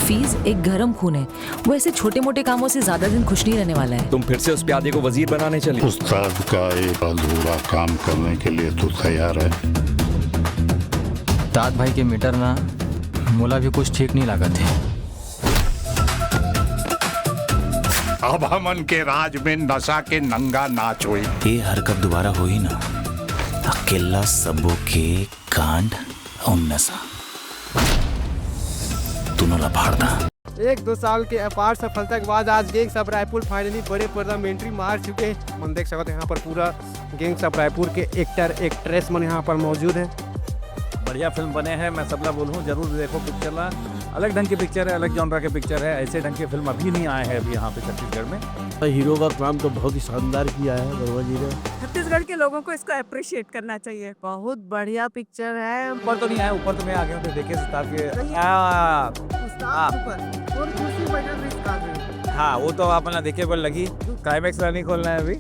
हफीज एक गरम खून है, वो ऐसे छोटे मोटे कामों से ज्यादा दिन खुश नहीं रहने वाला है। तुम फिर से उस प्यादे को वजीर बनाने चली। उस्ताद का एक अधूरा काम करने के लिए तू तैयार है? दाद भाई के मीटर ना मोला भी कुछ ठीक नहीं लगा थे। अब हमन के राज में नशा के नंगा नाच हुई। ये हरकत दोबारा हुई ना, अकेला सबों के कांड और नशा दोनों लफाड़ता। 1-2 साल के अपार सफलता के बाद आज गैंग्स ऑफ रायपुर फाइनली बड़े पर्दा में एंट्री मार चुके हैं। हम देख सकते हैं यहाँ पर पूरा गैंग्स ऑफ रायपुर के एक्टर एक्ट्रेस मन यहाँ पर मौजूद है। बढ़िया फिल्म बने हैं, मैं सबला बोलूँ जरूर देखो पिक्चर ला। अलग ढंग की पिक्चर है, अलग जॉनरा के पिक्चर है। ऐसे ढंग की फिल्म अभी नहीं आए हैं अभी यहाँ पे छत्तीसगढ़ में। हीरो का काम तो बहुत ही शानदार किया है वर्मा जी ने। छत्तीसगढ़ के लोगों को इसको अप्रिशिएट करना चाहिए। बहुत बढ़िया पिक्चर है। ऊपर तो नहीं आया, ऊपर तो मैं आ गया हूँ देखे सितार के। हाँ वो तो अपना देखे पर लगी। क्लाइमैक्स नहीं खोलना है अभी।